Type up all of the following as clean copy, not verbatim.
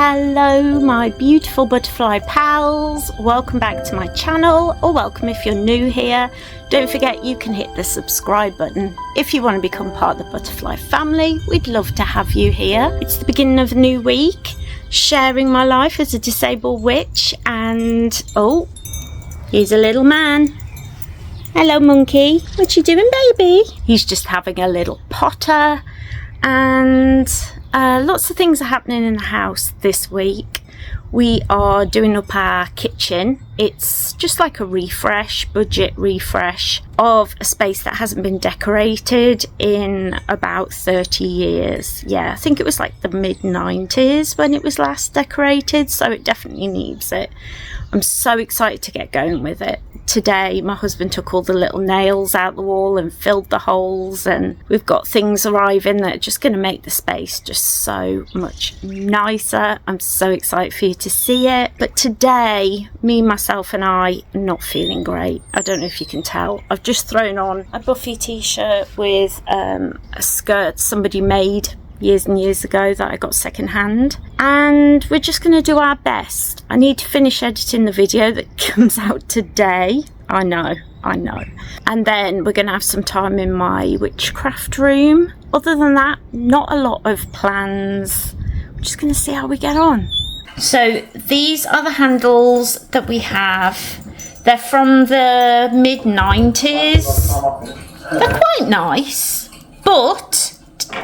Hello my beautiful butterfly pals, welcome back to my channel, or welcome if you're new here. Don't forget you can hit the subscribe button if you want to become part of the butterfly family. We'd love to have you here. It's the beginning of a new week, sharing my life as a disabled witch, and oh, here's a little man. Hello monkey, what you doing baby? He's just having a little potter, and lots of things are happening in the house this week. We are doing up our kitchen. It's just like a refresh, budget refresh of a space that hasn't been decorated in about 30 years. Yeah, I think it was like the mid-90s when it was last decorated, so it definitely needs it. I'm so excited to get going with it. Today my husband took all the little nails out the wall and filled the holes, and we've got things arriving that are just going to make the space just so much nicer. I'm so excited for you to see it. But today, me, myself and I are not feeling great. I don't know if you can tell. I've just thrown on a Buffy t-shirt with a skirt somebody made years and years ago that I got secondhand, and we're just going to do our best. I need to finish editing the video that comes out today. I know, and then we're going to have some time in my witchcraft room. Other than that, not a lot of plans. We're just going to see how we get on. So these are the handles that we have. They're from the mid-90s. They're quite nice, but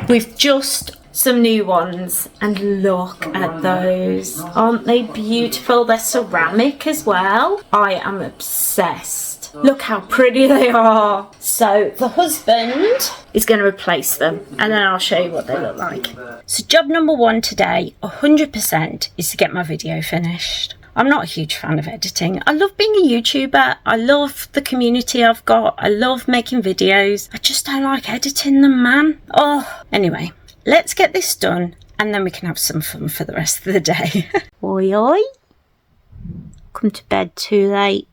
we've just some new ones, and look at those. Aren't they beautiful? They're ceramic as well. I am obsessed. Look how pretty they are. So the husband is going to replace them, and then I'll show you what they look like. So job number one today, 100%, is to get my video finished. I'm not a huge fan of editing. I love being a YouTuber. I love the community I've got. I love making videos. I just don't like editing them, man. Oh, anyway, let's get this done, and then we can have some fun for the rest of the day. Oi, oi. Come to bed too late.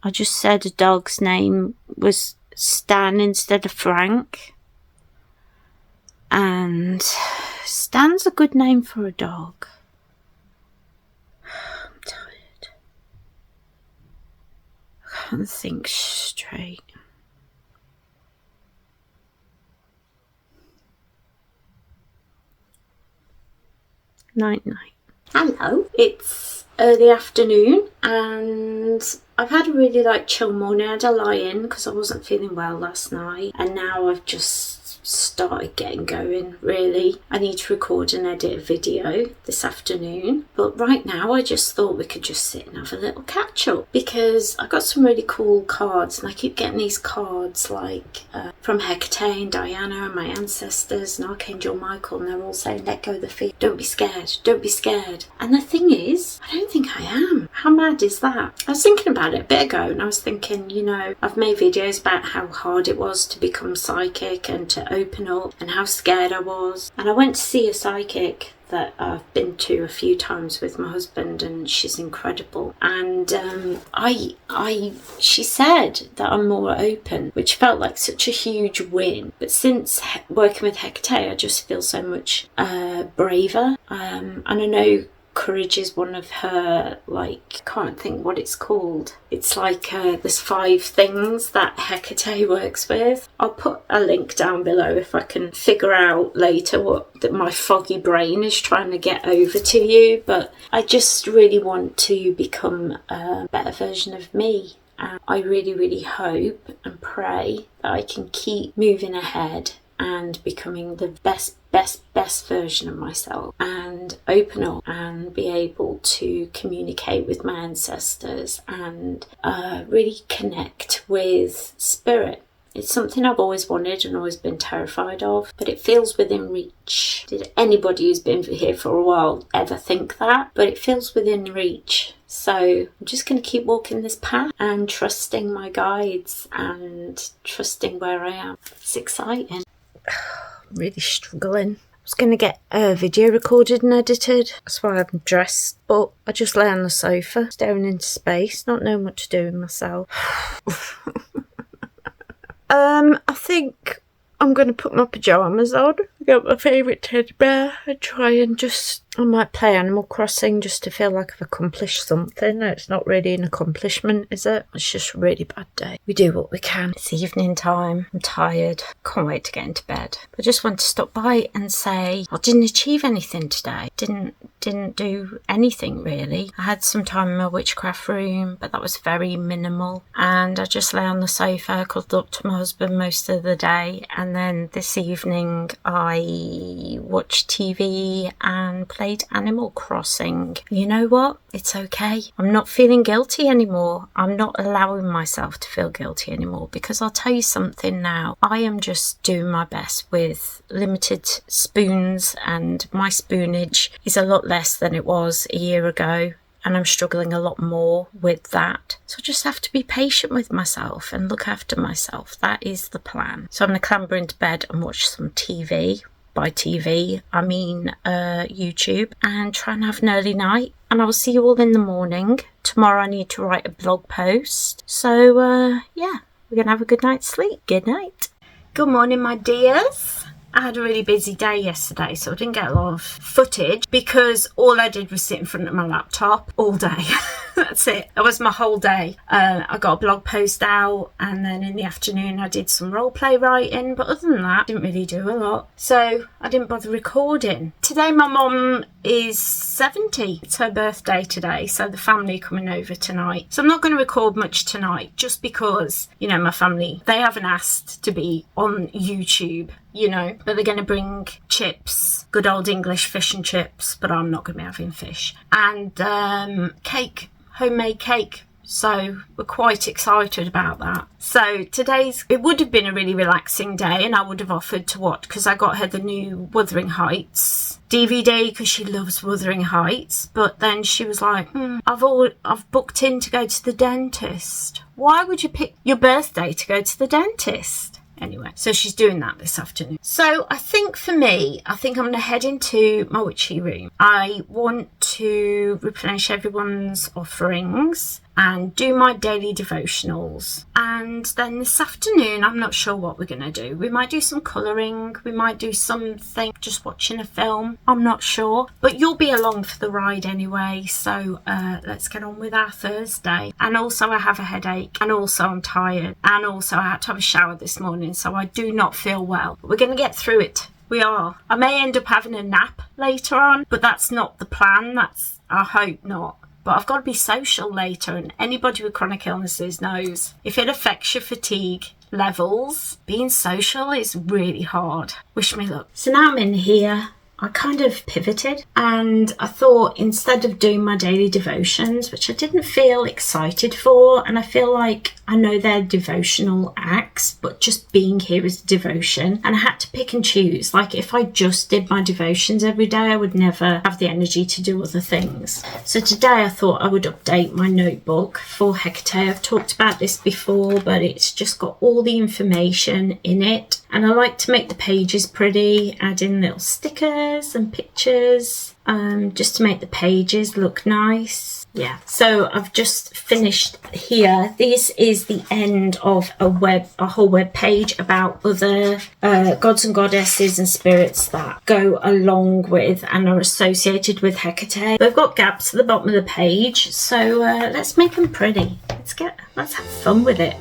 I just said a dog's name was Stan instead of Frank. And Stan's a good name for a dog. I'm tired. I can't think straight. Night night. Hello. It's early afternoon, and I've had a really chill morning. I had a lie-in because I wasn't feeling well last night, and now I've just started getting going. Really, I need to record and edit a video this afternoone, but right now I just thought we could just sit and have a little catch up, because I got some really cool cards, and I keep getting these cards from Hecate and Diana and my ancestors and Archangel Michael, and they're all saying let go of the fear, don't be scared, don't be scared. And the thing is, I don't think I am. How mad is that? I was thinking about it a bit ago, and I was thinking, you know, I've made videos about how hard it was to become psychic and to open up, and how scared I was. And I went to see a psychic that I've been to a few times with my husband, and she's incredible. And she said that I'm more open, which felt like such a huge win. But since working with Hecate, I just feel so much braver. And I know courage is one of her, can't think what it's called. It's there's 5 things that Hecate works with. I'll put a link down below if I can figure out later what that my foggy brain is trying to get over to you. But I just really want to become a better version of me. And I really, really hope and pray that I can keep moving ahead and becoming the best version of myself, and open up and be able to communicate with my ancestors and really connect with spirit. It's something I've always wanted and always been terrified of, but it feels within reach. Did anybody who's been here for a while ever think that? But it feels within reach. So I'm just going to keep walking this path and trusting my guides and trusting where I am. It's exciting. Really struggling. I was going to get a video recorded and edited. That's why I'm dressed. But I just lay on the sofa, staring into space, not knowing what to do with myself. I think I'm going to put my pyjamas on I got my favourite teddy bear and try and I might play Animal Crossing just to feel like I've accomplished something. No, it's not really an accomplishment, is it? It's just a really bad day. We do what we can. It's evening time. I'm tired. Can't wait to get into bed. I just want to stop by and say I didn't achieve anything today. Didn't do anything really. I had some time in my witchcraft room, but that was very minimal. And I just lay on the sofa, cuddled up to my husband most of the day. And then this evening I watched TV and played Animal Crossing. You know what? It's okay. I'm not feeling guilty anymore. I'm not allowing myself to feel guilty anymore, because I'll tell you something now. I am just doing my best with limited spoons, and my spoonage is a lot less than it was a year ago. And I'm struggling a lot more with that. So I just have to be patient with myself and look after myself. That is the plan. So I'm going to clamber into bed and watch some TV. By TV, I mean YouTube, and try and have an early night. And I'll see you all in the morning. Tomorrow I need to write a blog post. So, yeah, we're going to have a good night's sleep. Good night. Good morning, my dears. I had a really busy day yesterday, so I didn't get a lot of footage because all I did was sit in front of my laptop all day. That's it. That was my whole day. I got a blog post out, and then in the afternoon I did some role play writing, but other than that, I didn't really do a lot. So I didn't bother recording. Today my mum is 70. It's her birthday today, so the family are coming over tonight. So I'm not going to record much tonight, just because, you know, my family, they haven't asked to be on YouTube, you know, but they're going to bring chips, good old English fish and chips, but I'm not going to be having fish, and cake, homemade cake. So we're quite excited about that. So it would have been a really relaxing day, and I would have offered to watch, because I got her the new Wuthering Heights DVD because she loves Wuthering Heights. But then she was like, I've booked in to go to the dentist. Why would you pick your birthday to go to the dentist? Anyway, so she's doing that this afternoon. So I think for me, I'm going to head into my witchy room. I want to replenish everyone's offerings and do my daily devotionals. And then this afternoon, I'm not sure what we're going to do. We might do some colouring. We might do something, just watching a film. I'm not sure. But you'll be along for the ride anyway. So let's get on with our Thursday. And also I have a headache. And also I'm tired. And also I had to have a shower this morning. So I do not feel well. But we're going to get through it. We are. I may end up having a nap later on. But that's not the plan. I hope not. But I've got to be social later, and anybody with chronic illnesses knows if it affects your fatigue levels, being social is really hard. Wish me luck. So now I'm in here. I kind of pivoted, and I thought, instead of doing my daily devotions, which I didn't feel excited for, and I feel like I know they're devotional acts, but just being here is devotion, and I had to pick and choose. Like, if I just did my devotions every day, I would never have the energy to do other things. So today I thought I would update my notebook for Hecate. I've talked about this before, but it's just got all the information in it. And I like to make the pages pretty, add in little stickers and pictures, just to make the pages look nice. Yeah, so I've just finished here. This is the end of a whole web page about other gods and goddesses and spirits that go along with and are associated with Hecate. They've got gaps at the bottom of the page, so let's make them pretty. Let's have fun with it.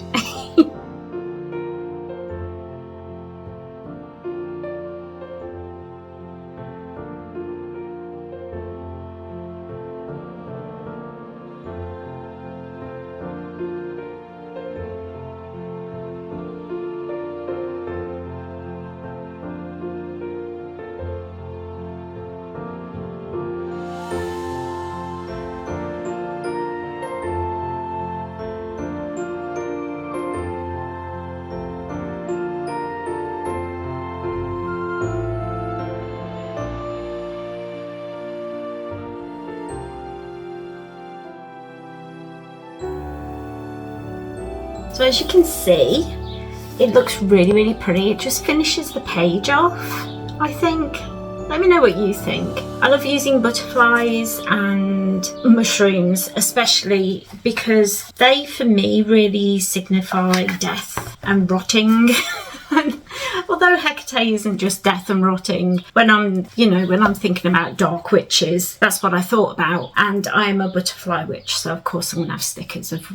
So as you can see, it looks really, really pretty. It just finishes the page off, I think. Let me know what you think. I love using butterflies and mushrooms, especially because they, for me, really signify death and rotting. Although Hecate isn't just death and rotting, when I'm thinking about dark witches, that's what I thought about. And I'm a butterfly witch, so of course I'm going to have stickers of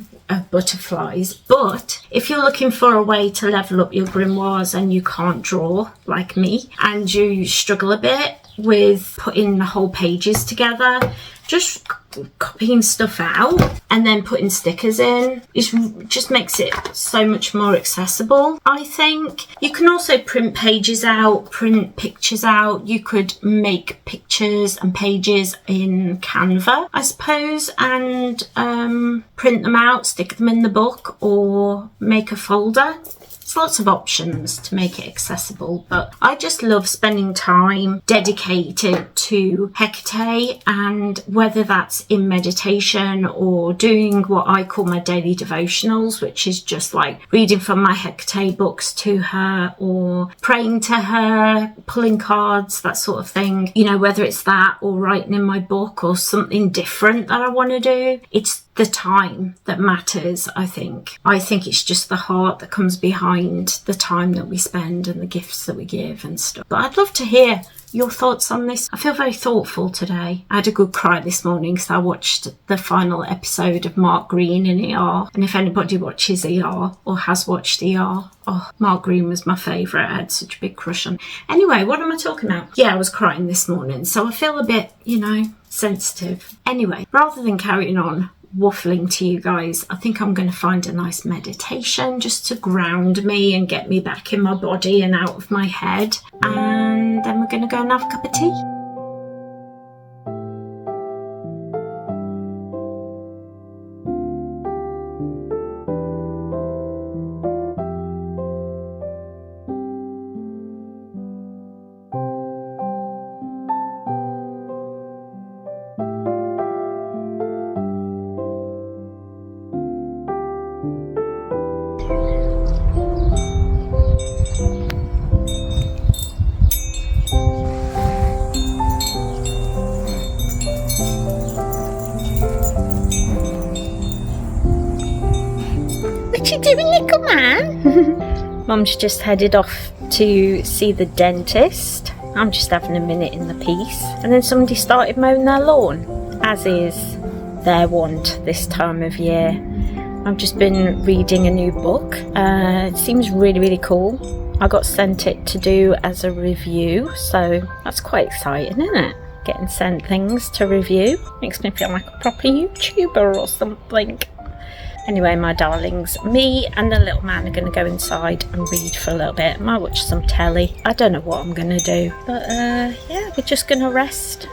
butterflies. But if you're looking for a way to level up your grimoires and you can't draw like me, and you struggle a bit with putting the whole pages together, just copying stuff out and then putting stickers in just makes it so much more accessible, I think. You can also print pages out, print pictures out. You could make pictures and pages in Canva, I suppose, and print them out, stick them in the book, or make a folder. There's lots of options to make it accessible, but I just love spending time dedicated to Hecate, and whether that's in meditation or doing what I call my daily devotionals, which is just like reading from my Hecate books to her, or praying to her, pulling cards, that sort of thing. You know, whether it's that or writing in my book or something different that I want to do, it's the time that matters, I think. I think it's just the heart that comes behind the time that we spend and the gifts that we give and stuff. But I'd love to hear your thoughts on this. I feel very thoughtful today. I had a good cry this morning because I watched the final episode of Mark Green in ER. And if anybody watches ER or has watched ER, oh, Mark Green was my favourite. I had such a big crush on. Anyway, what am I talking about? Yeah, I was crying this morning, so I feel a bit, sensitive. Anyway, rather than carrying on waffling to you guys, I think I'm going to find a nice meditation just to ground me and get me back in my body and out of my head, and then we're going to go and have a cup of tea. What you doing, little man? Mum's just headed off to see the dentist. I'm just having a minute in the peace. And then somebody started mowing their lawn, as is their wont this time of year. I've just been reading a new book. It seems really, really cool. I got sent it to do as a review, so that's quite exciting, isn't it? Getting sent things to review. Makes me feel like a proper YouTuber or something. Anyway, my darlings, me and the little man are going to go inside and read for a little bit. Might watch some telly. I don't know what I'm going to do. But yeah, we're just going to rest.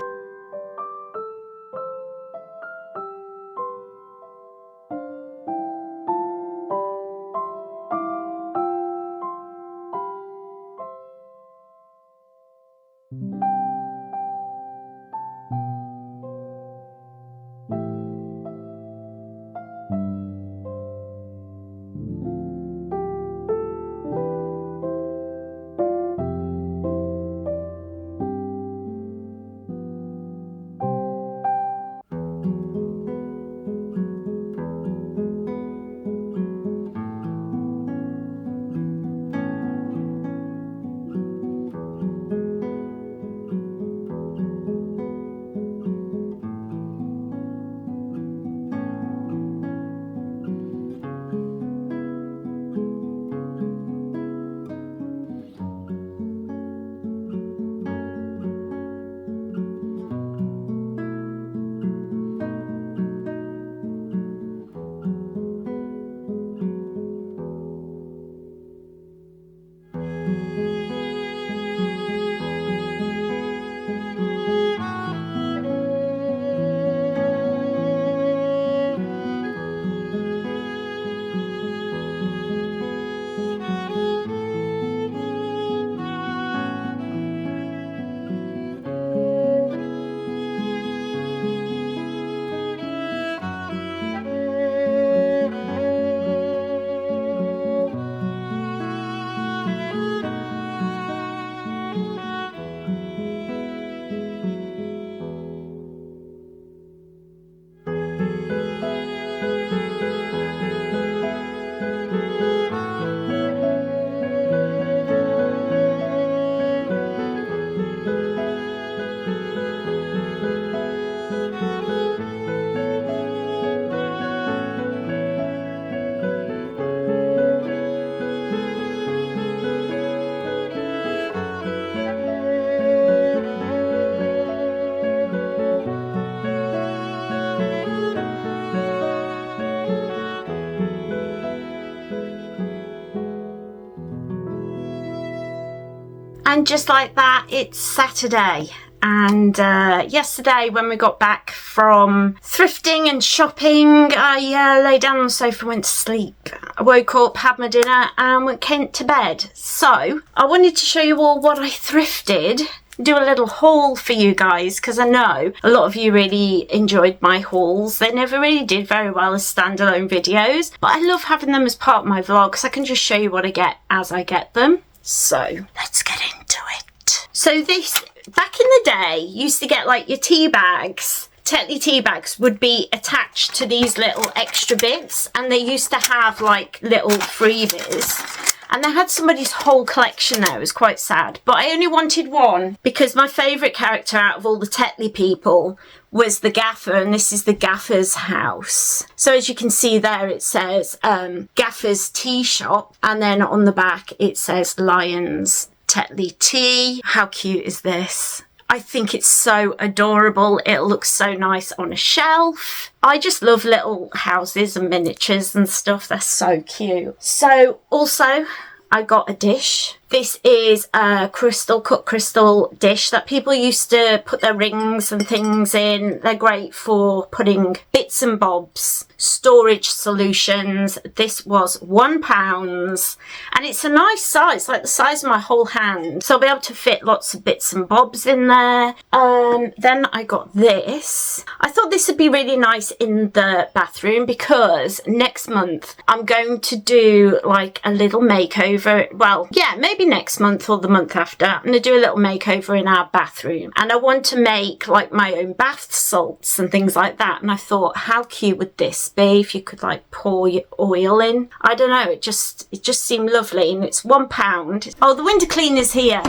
And just like that, it's Saturday. And yesterday when we got back from thrifting and shopping, I lay down on the sofa and went to sleep. I woke up, had my dinner and came to bed. So I wanted to show you all what I thrifted. Do a little haul for you guys, because I know a lot of you really enjoyed my hauls. They never really did very well as standalone videos, but I love having them as part of my vlog because I can just show you what I get as I get them. So let's get into it. So this, back in the day, you used to get like your tea bags. Tetley tea bags would be attached to these little extra bits, and they used to have like little freebies. And they had somebody's whole collection there. It was quite sad. But I only wanted one because my favourite character out of all the Tetley people was the Gaffer, and this is the Gaffer's house. So as you can see there, it says Gaffer's Tea Shop, and then on the back it says Lions Tetley Tea. How cute is this? I think it's so adorable. It looks so nice on a shelf. I just love little houses and miniatures and stuff. They're so cute. So also I got a dish. This is a cut crystal dish that people used to put their rings and things in. They're great for putting bits and bobs, storage solutions. This was £1 and it's a nice size, like the size of my whole hand. So I'll be able to fit lots of bits and bobs in there. Then I got this. I thought this would be really nice in the bathroom because next month I'm going to do like a little makeover. Well, yeah, maybe next month or the month after. I'm going to do a little makeover in our bathroom, and I want to make like my own bath salts and things like that. And I thought, how cute would this be if you could like pour your oil in? I don't know, it just seemed lovely. And it's £1. Oh, the window cleaner's here.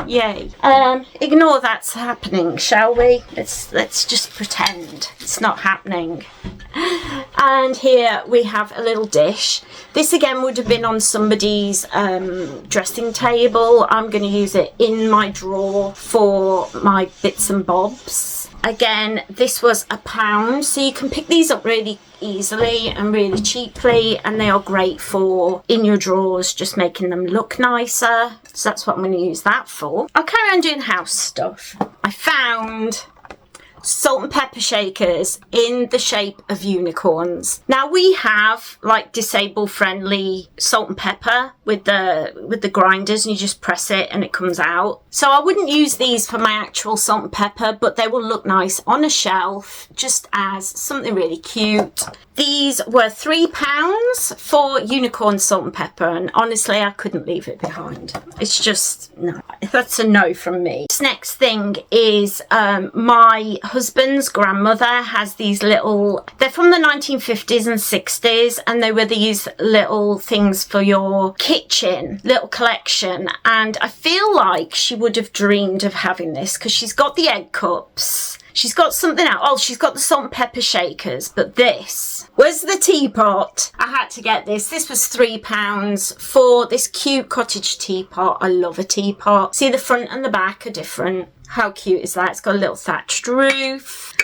Yay. Ignore that's happening, shall we? Let's just pretend it's not happening. And here we have a little dish. This again would have been on somebody's dressing table. I'm going to use it in my drawer for my bits and bobs. Again, this was £1, so you can pick these up really easily and really cheaply, and they are great for in your drawers, just making them look nicer. So that's what I'm going to use that for. I'll carry on doing house stuff. I found salt and pepper shakers in the shape of unicorns. Now we have like disabled friendly salt and pepper with the grinders, and you just press it and it comes out. So I wouldn't use these for my actual salt and pepper, but they will look nice on a shelf just as something really cute. These were £3 for unicorn salt and pepper, and honestly I couldn't leave it behind. It's just, no, that's a no from me. This next thing is my husband's grandmother has these little, they're from the 1950s and 60s, and they were these little things for your kitchen, little collection. And I feel like she would have dreamed of having this because she's got the egg cups. She's got something else. Oh, she's got the salt and pepper shakers, but this was the teapot. I had to get this. This was £3 for this cute cottage teapot. I love a teapot. See, the front and the back are different. How cute is that? It's got a little thatched roof.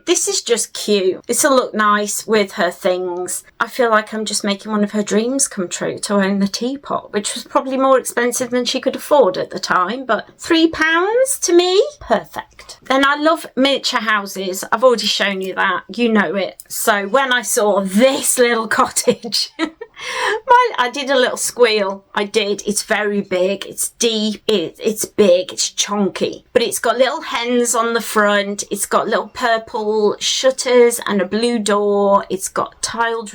This is just cute. This will look nice with her things. I feel like I'm just making one of her dreams come true to own the teapot, which was probably more expensive than she could afford at the time, but £3 to me, perfect. Then I love miniature houses. I've already shown you that, you know it. So when I saw this little cottage, I did a little squeal. I did. It's very big. It's deep. It's big. It's chunky. But it's got little hens on the front. It's got little purple shutters and a blue door. It's got tiled.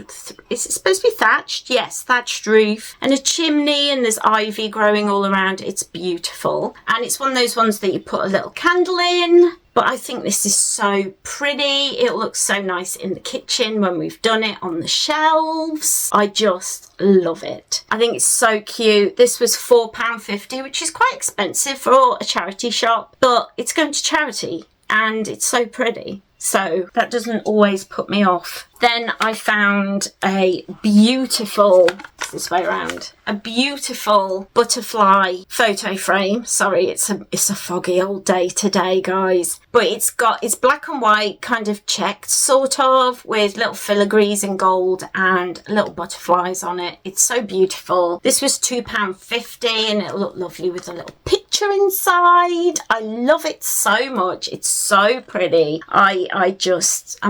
Is it supposed to be thatched? Yes, thatched roof. And a chimney, and there's ivy growing all around. It's beautiful. And it's one of those ones that you put a little candle in. But I think this is so pretty. It looks so nice in the kitchen when we've done it on the shelves. I just love it. I think it's so cute. This was £4.50, which is quite expensive for a charity shop, but it's going to charity and it's so pretty. So that doesn't always put me off. Then I found a beautiful, this way around. A beautiful butterfly photo frame. Sorry, it's a foggy old day today, guys. But it's black and white, kind of checked, sort of, with little filigrees in gold and little butterflies on it. It's so beautiful. This was £2.50 and it looked lovely with a little picture inside. I love it so much. It's so pretty. I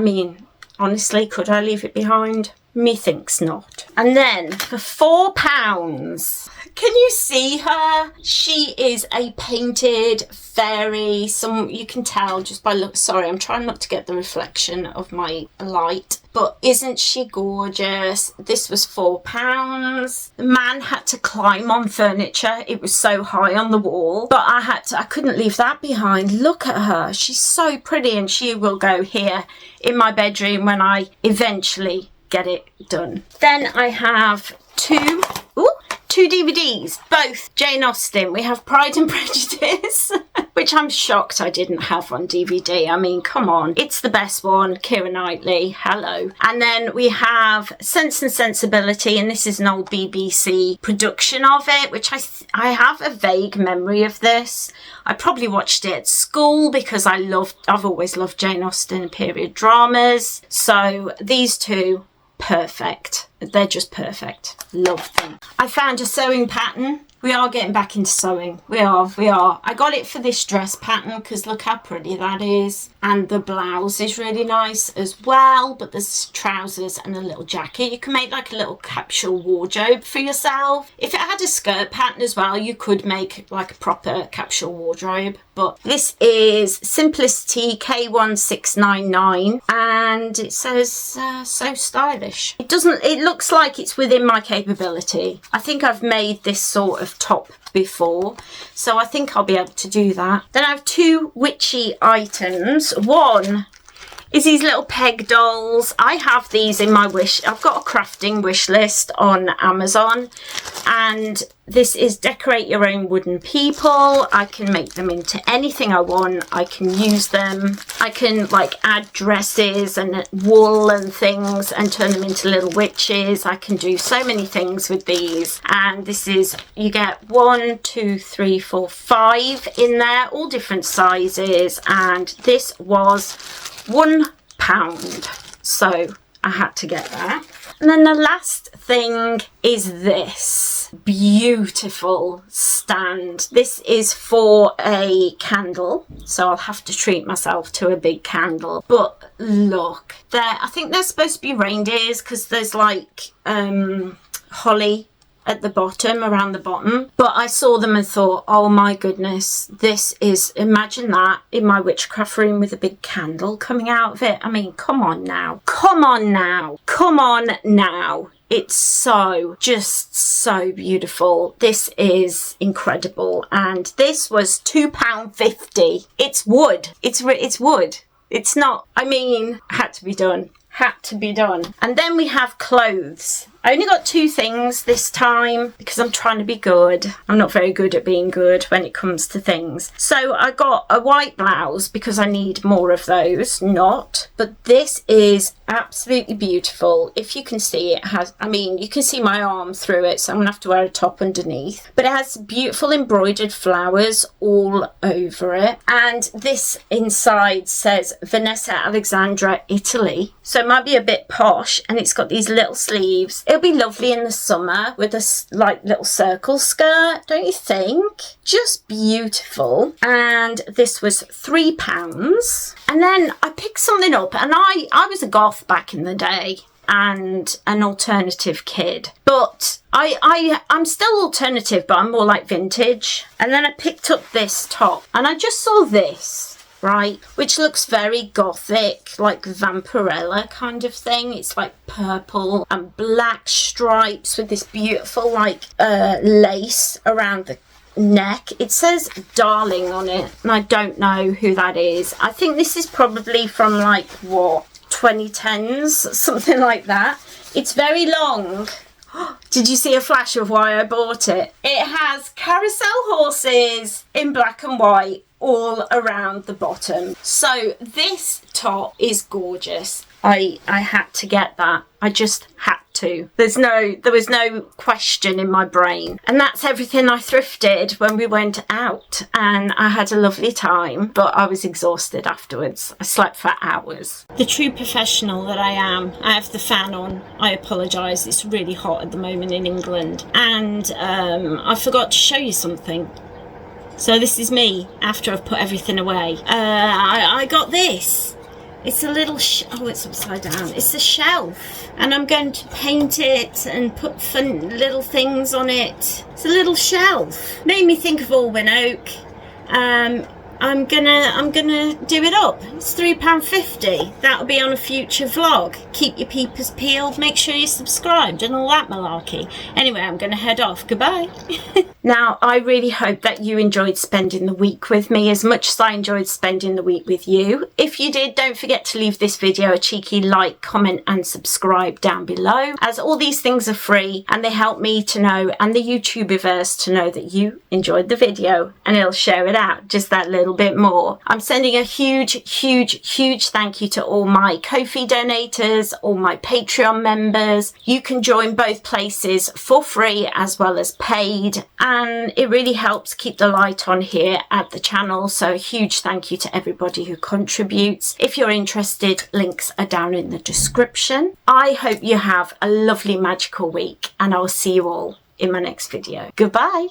mean, honestly, could I leave it behind? Methinks not. And then for £4, can you see her? She is a painted fairy. You can tell just by look. Sorry, I'm trying not to get the reflection of my light. But isn't she gorgeous? This was £4. The man had to climb on furniture. It was so high on the wall. But I couldn't leave that behind. Look at her. She's so pretty, and she will go here in my bedroom when I eventually get it done. Then I have two DVDs, both Jane Austen. We have Pride and Prejudice, which I'm shocked I didn't have on DVD. I mean, come on. It's the best one. Keira Knightley, hello. And then we have Sense and Sensibility, and this is an old BBC production of it, which I have a vague memory of this. I probably watched it at school because I've always loved Jane Austen period dramas. So these two, perfect. They're just perfect. Love them. I found a sewing pattern. We are getting back into sewing. We are. I got it for this dress pattern because look how pretty that is. And the blouse is really nice as well. But there's trousers and a little jacket. You can make like a little capsule wardrobe for yourself. If it had a skirt pattern as well, you could make like a proper capsule wardrobe. But this is Simplicity K1699. And it says so stylish. It looks like it's within my capability. I think I've made this sort of top before, so I think I'll be able to do that. Then I have two witchy items. One is these little peg dolls. I have these in my I've got a crafting wish list on Amazon, and this is decorate your own wooden people. I can make them into anything I want. I can use them. I can like add dresses and wool and things and turn them into little witches. I can do so many things with these. And this is, you get 1, 2, 3, 4, 5 in there, all different sizes. And this was £1. So I had to get that. And then the last thing is this beautiful stand. This is for a candle, so I'll have to treat myself to a big candle. But look, I think they're supposed to be reindeers because there's like holly at the bottom, around the bottom. But I saw them and thought, oh my goodness, imagine that in my witchcraft room with a big candle coming out of it. I mean, come on now. It's just so beautiful. This is incredible. And this was £2.50. It's wood. It's wood. It's not, I mean, had to be done. And then we have clothes. I only got 2 things this time because I'm trying to be good. I'm not very good at being good when it comes to things. So I got a white blouse because I need more of those. But this is absolutely beautiful. If you can see, you can see my arm through it, so I'm gonna have to wear a top underneath. But it has beautiful embroidered flowers all over it. And this inside says Vanessa Alexandra, Italy. So it might be a bit posh, and it's got these little sleeves. It'll be lovely in the summer with a like little circle skirt, don't you think? Just beautiful. And this was £3. And then I picked something up, and I was a goth back in the day and an alternative kid. But I'm still alternative, but I'm more like vintage. And then I picked up this top, and I just saw this. Right, which looks very gothic, like Vampirella kind of thing. It's like purple and black stripes with this beautiful like lace around the neck. It says Darling on it, and I don't know who that is. I think this is probably from like what, 2010s, something like that. It's very long. Did you see a flash of why I bought it? It has carousel horses in black and white, all around the bottom. So this top is gorgeous. I had to get that. I just had to. There was no question in my brain. And that's everything I thrifted when we went out. And I had a lovely time, but I was exhausted afterwards. I slept for hours. The true professional that I am, I have the fan on. I apologise. It's really hot at the moment in England. And I forgot to show you something. So this is me after I've put everything away. I got this. It's a little, oh, it's upside down. It's a shelf. And I'm going to paint it and put fun little things on it. It's a little shelf. Made me think of Alwyn Oak. I'm gonna do it up. It's £3.50. That'll be on a future vlog. Keep your peepers peeled. Make sure you're subscribed and all that malarkey. Anyway, I'm gonna head off. Goodbye. Now, I really hope that you enjoyed spending the week with me as much as I enjoyed spending the week with you. If you did, don't forget to leave this video a cheeky like, comment and subscribe down below, as all these things are free and they help me to know, and the YouTubiverse to know, that you enjoyed the video, and it'll share it out just that little bit more. I'm sending a huge thank you to all my Ko-fi donators, all my Patreon members. You can join both places for free as well as paid, and it really helps keep the light on here at the channel. So a huge thank you to everybody who contributes. If you're interested, links are down in the description. I hope you have a lovely magical week, and I'll see you all in my next video. Goodbye.